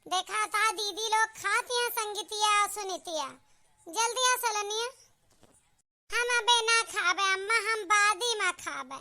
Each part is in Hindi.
देखा था दीदी लोग खाती हैं संगीतिया और सुनीतिया। जल्दी आ सलनिया। हम अबे ना खाबे अम्मा, हम बादी में खाबे।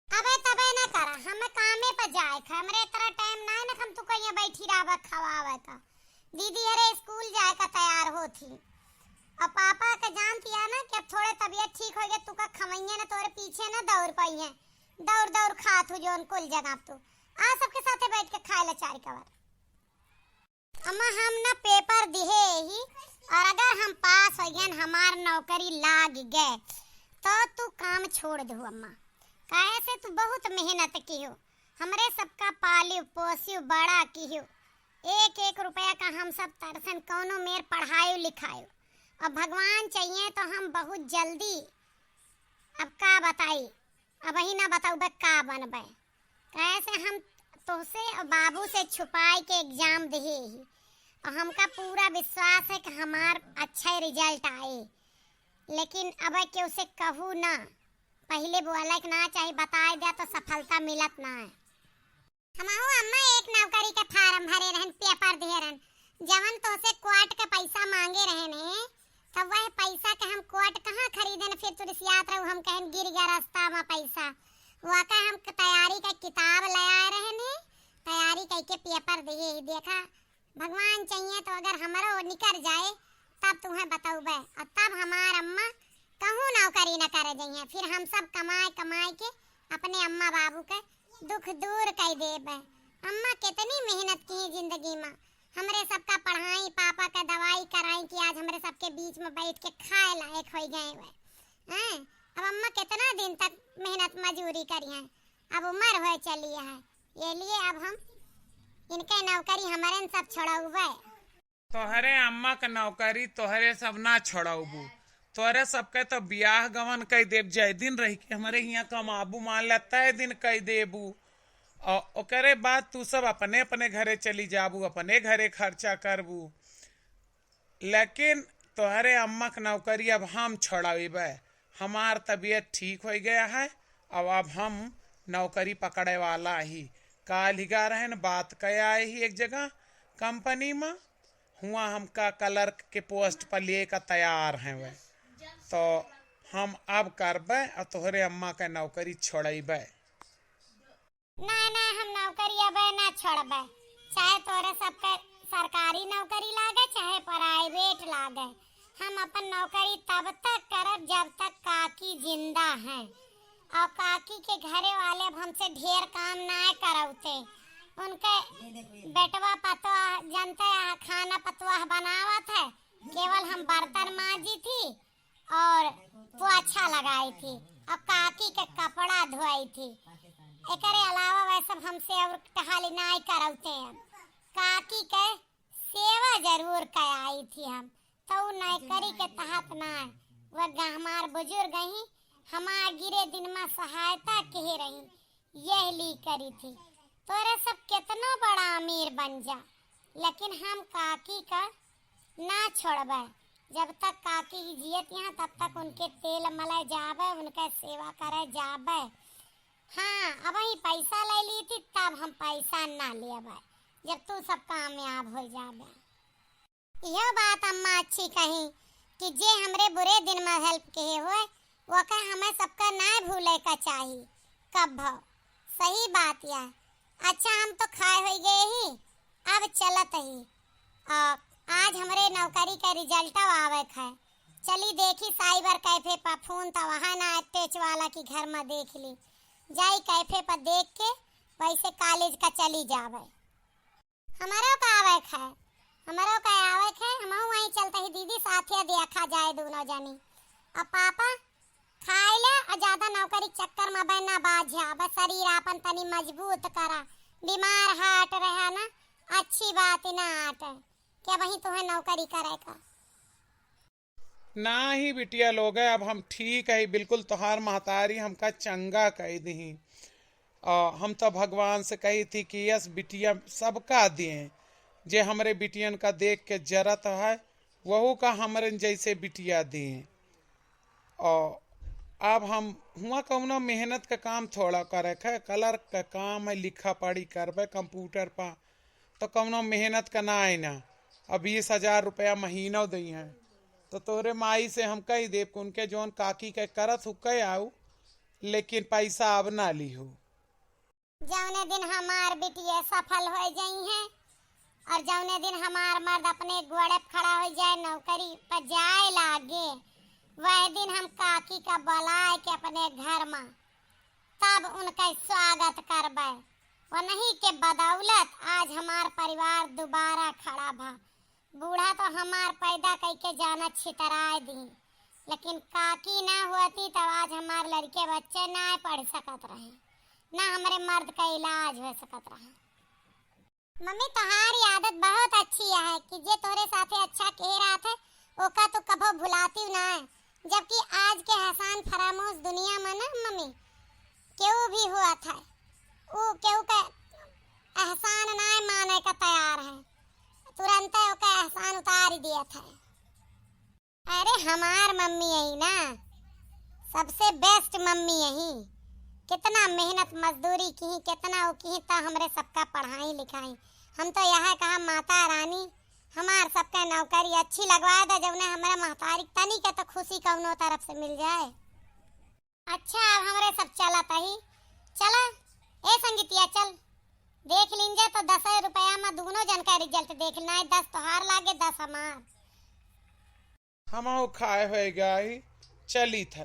अबे तबे ना करा, हमें कामे पर जाए थे, हमरे इतना टाइम ना है ना हम तू कहीं बैठी रहा खवावे था। दीदी अरे स्कूल जाए का तैयार हो थी और पापा के जानती है ना कि अब थोड़े तबीयत ठीक हो गए तू का खमैया ना तोरे पीछे ना दौड़ पाई है। दौड़ दौड़ खा तू जो कुल जगह तू आ सबके साथे बैठ के खाए ला चार कवर। अम्मा हम ना पेपर दिए ही और अगर हम पास हो गए हमार नौकरी लाग गए तो तू काम छोड़ दो अम्मा। काहे से तू बहुत मेहनत की हो, हमरे सबका पालियो पोसियो बड़ा की हो। एक एक रुपया का हम सब तरसन कौनो मेर पढ़ायो लिखायो। अब भगवान चाहिए तो हम बहुत जल्दी अब का बताई, अब ही ना बताऊ का बनबे। कैसे हम तोसे और बाबू से छुपाई के एग्जाम दिए ही और हमका पूरा विश्वास है कि हमार अच्छा रिजल्ट आए, लेकिन अब के उसे कहूँ ना पहले बोला कि ना चाहिए बताए दिया तो सफलता मिलत ना है। हमाओ अम्मा एक नौकरी के फार्म भरे रहन, पेपर दिए रहन, जवन तो से क्वार्ट के पैसा मांगे रहने तब वह पैसा के हम क्वार्ट कहाँ खरीदन। फिर तुरसियात रहू हम कहन गिर गया रास्ता में पैसा। वहाँ का हम तैयारी का किताब ले आए रहने, तैयारी करके पेपर दिए ही। देखा भगवान चाहिए तो अगर हमारा निकल जाए तब तुम्हें बताऊबे और तब हमार अम्मा कहूँ नौकरी न करे जाइए। फिर हम सब कमाए कमाए के अपने अम्मा बाबू के दुख दूर कर देबे। अम्मा कितनी मेहनत की जिंदगी में, हमरे सबका पढ़ाई पापा का दवाई कराई कि आज हमरे सबके बीच में बैठ के खाए लायक हो गए हैं। अब अम्मा कितना दिन तक मेहनत मजूरी करी है, अब उम्र हो चली है, ये लिए अब हम इनके नौकरी हमारे सब छोड़ाऊबे। तोहरे अम्मा का नौकरी तोहरे सब ना छोड़ाऊबू, तोहरे सबके तो बियाह गवन कई देव। जय दिन रही के हमारे यहाँ कमाबू मान ला तय दिन कई देबू और ओकरे बाद तू सब अपने अपने घरे चली जाबू, अपने घरे खर्चा करबू। लेकिन तोहरे अम्मा का नौकरी अब हम छोड़ाबे, हमार तबीयत ठीक हो गया है अब हम नौकरी पकड़े वाला ही। काल ही गा रहे बात कया आए ही एक जगह कंपनी में हुआ हमका क्लर्क के पोस्ट पर लिए का तैयार हैं वह, तो हम अब करबे और तोहरे अम्मा का नौकरी छोड़बे। ना ना हम नौकरी अब ना छोड़बे, चाहे तोरे सबके सरकारी नौकरी लागे चाहे प्राइवेट लागे। हम अपन नौकरी तब तक करब जब तक काकी जिंदा हैं और काकी के घरे वाले अब हमसे ढेर काम ना करौते। उनके बेटवा पतवा जनते खाना पतवा बनावत है, केवल हम बर्तन मांजी थी और पोछा लगाई थी और काकी के कपड़ा धोई थी। एकरे अलावा वह सब हमसे और टहाली ना करौते हैं। काकी के सेवा जरूर कराई थी हम, तो नौकरी के तहत ना वह हमार बुजुर्ग ही हमार गिरे दिन में सहायता कह रही, यह ली करी थी। तोरे सब कितना बड़ा अमीर बन जा, लेकिन हम काकी का ना छोड़बे। जब तक काकी जियत यहाँ तब तक उनके तेल मले जाबे, उनके सेवा करे जाबे। हाँ अब ही पैसा ले ली थी तब हम पैसा ना लेबे जब तू सब कामयाब हो जाबे। यह बात अम्मा अच्छी कही कि जे हमरे बुरे दिन में हेल्प कहे हुए वो का हमें सबका ना भूले का चाहिए कब भाव। सही बात यह। अच्छा हम तो खाए हो गए ही, अब चलत ही आज हमरे नौकरी का रिजल्ट आवे है। चली देखी साइबर कैफे पर फोन था वहाँ ना अटैच वाला की घर में देख ली, जाई कैफे पर देख के वैसे कॉलेज का चली जावे। हमारा का आवे है, हमारा का आवे है, हम वहीं चलते ही दीदी साथिया देखा जाए दोनों जानी। अब पापा खाए ले और ज्यादा नौकरी चक्कर में बना बाझा, बस शरीर अपन तनी मजबूत करा। बीमार हाट रहा ना अच्छी बात ना आट क्या वही तुम्हें नौकरी करेगा। ना ही बिटिया लोग है अब हम ठीक है बिल्कुल। तोहार महतारी हमका चंगा कह दी, हम तो भगवान से कही थी कि यस बिटिया सबका दिए, जे हमरे बिटियन का देख के जरत है वहू का हमरे जैसे बिटिया दिए। और अब हम हुआ कौनो मेहनत का काम थोड़ा करे है, क्लर्क का काम है, लिखा पढ़ी करबे कंप्यूटर पर तो कौनो मेहनत का ना आई ना। अब 20,000 रुपया महीना दी है तो तोहरे माई से हम कही दे कि उनके जौन काकी के करत हो कह आऊ, लेकिन पैसा अब ना ली हो। जौने दिन हमार बिटिया सफल हो जाई है और जौने दिन हमार मर्द अपने घोड़े पे खड़ा हो जाए, नौकरी पर जाए लागे, वह दिन हम काकी का बुलाए के अपने घर में तब उनका स्वागत करबे। वही के बदौलत आज हमार परिवार दोबारा खड़ा भा। बूढ़ा तो हमार पैदा करके जाना छितराए दी, लेकिन काकी ना होती तब आज हमार लड़के बच्चे ना पढ़ सकत रहे, ना हमारे मर्द का इलाज हो सकत रहा। मम्मी तुम्हारी आदत बहुत अच्छी है कि जे तोरे साथे अच्छा कह रहा था ओका तो कभो भुलाती ना है। जबकि आज के हसान फरामोश दुनिया में ना मम्मी क्यों भी हुआ था वो क्यों का एहसान ना माने का तैयार है, तुरंत ओका एहसान उतार ही दिया था। अरे हमार मम्मी यही ना सबसे बेस्ट मम्मी यही, कितना मेहनत मजदूरी की, कितना वो की तो हमरे सबका पढ़ाई लिखाई। हम तो यह कहा माता रानी हमार सबका नौकरी अच्छी लगवा दे, जब ने हमारा महतारी तनी के तो खुशी कौनो तरफ से मिल जाए। अच्छा अब हमरे सब चलत ही चला ए संगीतिया चल देख लीजिए तो 10 रुपया में दोनों जन का रिजल्ट देखना है, 10 तोहार लागे 10 हमार। हम खाए हो गई चली थे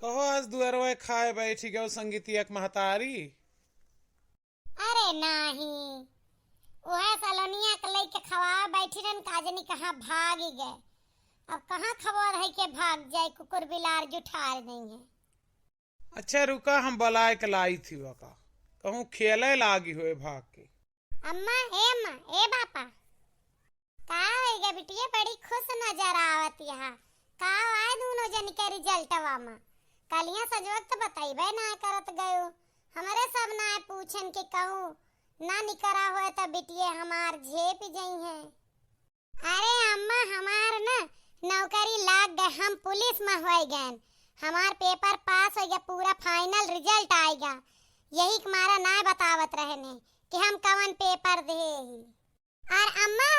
कहो आज दुअरवा खाए बैठी गए संगीतिया के महतारी। अरे नहीं वह सलोनिया के लेके खवा बैठी रन काजनी कहाँ भाग ही गए। अब कहाँ खबर है के भाग जाए, कुकुर बिलार जुठार देंगे। अच्छा रुका हम बुलाए के लाई थी वका कहूँ खेले लागी हुए भाग के। अम्मा ए बापा का होएगा बिटिया, बड़ी खुश नजर आवत यहाँ। का आए दोनों जन के रिजल्टवा में कलिया सजवक तो बताइबे ना करत गयो, हमारे सब ना पूछन के कहूँ ना निकरा हुए तो बिटिया हमार झेप गई है। अरे अम्मा हमार ना नौकरी लाग गए, हम पुलिस में हो गए, हमार पेपर पास हो गया, पूरा फाइनल रिजल्ट आएगा। यही हमारा ना बतावत रहने कि हम कवन पेपर दे ही। और अम्मा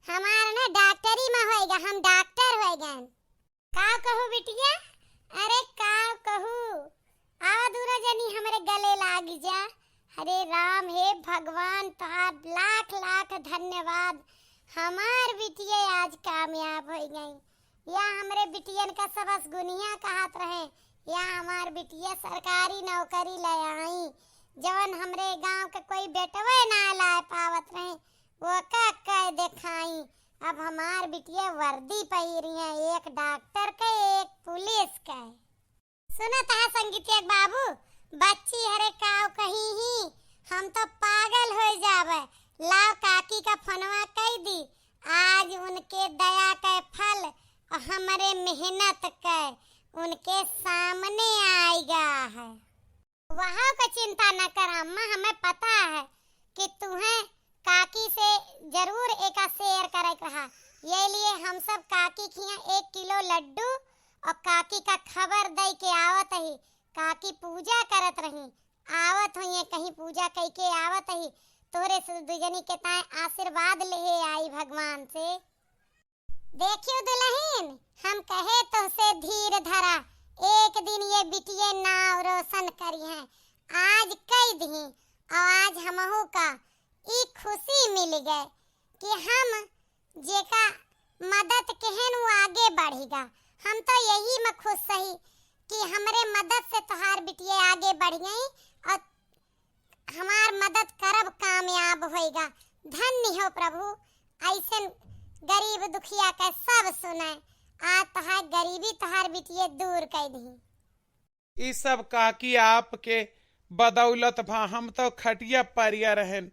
हमार ना डॉक्टरी में होएगा, हम डॉक्टर हो गए। का कहूँ बिटिया, अरे का कहूँ आवा दूरा जनी हमारे गले लाग जा। हरे राम हे भगवान तुहार लाख लाख धन्यवाद, हमार बिटिया आज कामयाब हो गई। या हमारे बिटियन का सबस गुनिया कहत रहे, या हमार बिटिया सरकारी नौकरी ले आई, जवन हमरे गांव के कोई बेटवे ना ला पावत रहे वो का कह दिखाई। अब हमार बिटिया वर्दी पहिरी है, एक डॉक्टर का एक पुलिस का। सुनत है संगीतिया बाबू बच्ची हरे काव कहीं ही हम तो पागल हो जावे। लाव काकी का फनवा कह दी, आज उनके दया का फल और हमारे मेहनत का उनके सामने आएगा है। वहाँ का चिंता न कर अम्मा, हमें पता है कि तुम्हें काकी से जरूर एक शेयर करे रहा, ये लिए हम सब काकी खिया 1 किलो लड्डू और काकी का खबर दे के आवत ही। काकी पूजा करत रही, आवत हुई कहीं पूजा कह के आवत ही, तोरे से दुजनी के ताए आशीर्वाद ले आई भगवान से। देखियो दुल्हन हम कहे तो से धीर धरा, एक दिन ये बिटिया नाव रोशन करी है। आज कई दी और आज हमहू का ई खुशी मिल गए कि हम जेका मदद केहन वो आगे बढ़ेगा। हम तो यही में खुश सही कि हमरे मदद से तोहार बिटिया आगे बढ़ गई और हमार मदद करब कामयाब होएगा। धन्य हो प्रभु, ऐसे गरीब दुखिया का सब सुने, आज तोहार गरीबी तोहार बिटिया दूर कर दी। ई सब काकी आपके बदौलत भा, हम तो खटिया परिया रहन,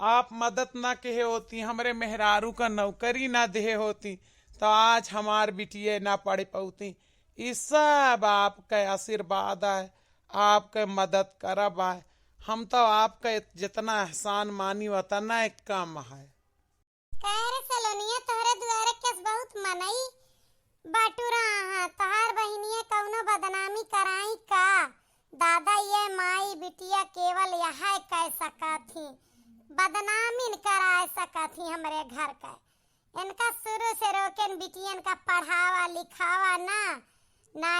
आप मदद ना कहे होती, हमरे मेहरारू का नौकरी ना दे होती तो आज हमार बिटिया ना पढ़ पाती। इस सब आपका आशीर्वाद है, आपके मदद करब आए। हम तो आपका जितना एहसान मानी उतना कम है। सलोनिया तोहरे द्वारे केस बहुत मनई बाटूरा है, तोहार बहनिया कौनो बदनामी कराई का? दादा ये माई बिटिया केवल यह कह सका थी बदनामी न करा सकत ही हमरे घर का। इनका शुरू से रोके बिटियन का पढ़ावा लिखावा ना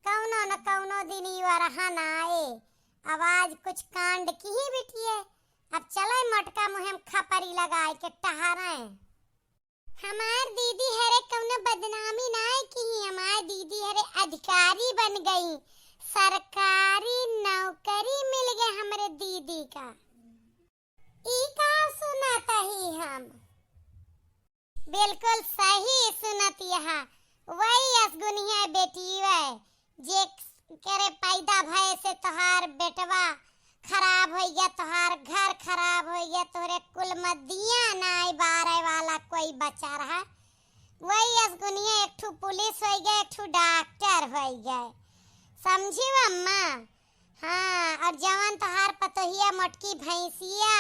कौनो न कौनो दिन युवा रहा ना आए। आवाज कुछ कांड की ही बिटिए। अब चले मटका मुहिम खपरी लगाए के टहरे। हमार दीदी हरे कौनो बदनामी ना की। हमार दीदी हरे अधिकारी बन गई, सरकारी नौकरी मिल गया हमरे दीदी का। ई का सुनाता ही हम बिल्कुल सही सुनत यहाँ। वही असगुनिया बेटी वे जे करे पैदा भय से तोहार बेटवा खराब हो गया, तोहार घर खराब हो गया, तोहरे कुल मदिया नाई बारे वाला कोई बचा रहा। वही असगुनिया एक ठू पुलिस हो गया, एक ठू डॉक्टर हो गए। समझी अम्मा? हाँ, और जवान तोहार पतोहिया मोटकी भैंसिया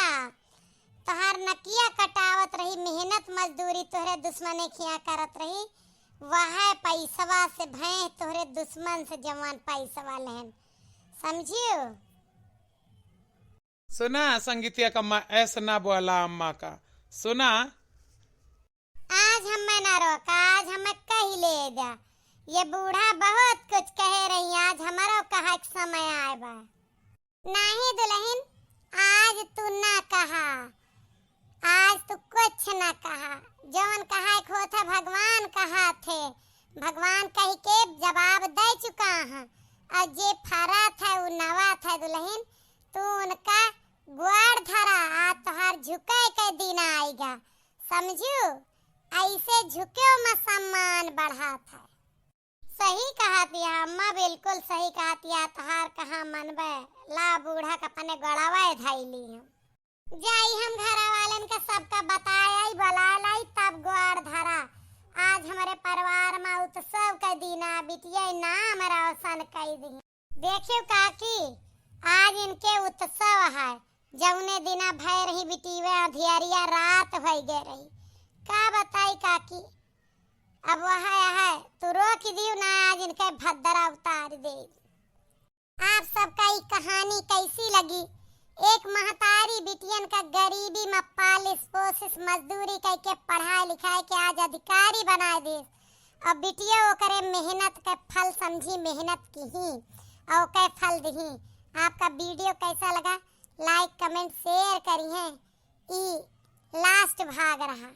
तोहार नकिया कटावत रही, मेहनत मजदूरी तोहरे दुश्मने खिया करत रही। वह पैसवा से भैंस तोहरे दुश्मन से जवान पैसवा लेहन। समझियो? सुना संगीतिया का ऐसा ना बोला अम्मा का। सुना आज हमें ना रोका, आज हमें कही ले जा। ये बूढ़ा बहुत कुछ कहे रही, आज हमारो कहा एक समय आए बा। नहीं दुल्हन, आज तू ना कहा, आज तू कुछ ना कहा। जवन कहा एक होता भगवान कहा थे, भगवान कही के जवाब दे चुका है। और जे फरा था वो नवा था दुल्हन, तू उनका ग्वाड़ धरा। आज तोहार झुके के दिन आएगा। समझू? ऐसे झुके में सम्मान बढ़ा था। सही कहा तिया अम्मा, बिल्कुल सही कहा तिया। तोहार कहा मनबे ला बूढ़ा का पने गड़ावा धैली हम जाई। हम घर वालन का सबका बताया ही बला लाई, तब ग्वाड़ धरा। आज हमारे परिवार में उत्सव का दिन आ बिटिया नाम रोशन कर दी। देखियो काकी, आज इनके उत्सव है। जौने दिना भय रही बिटिया अंधियारिया रात भई गे रही। का बताई काकी, अब वह है तू रोक दियो ना, आज इनके भद्रा उतार दे। आप सबका ये कहानी कैसी लगी? एक महतारी बिटियन का गरीबी में पालिश पोसिस मजदूरी करके पढ़ाई लिखाई के आज अधिकारी बना दे। अब बिटिया वो करे मेहनत का फल समझी, मेहनत की ही और के फल दी। आपका वीडियो कैसा लगा? लाइक कमेंट शेयर करिए। ई लास्ट भाग रहा।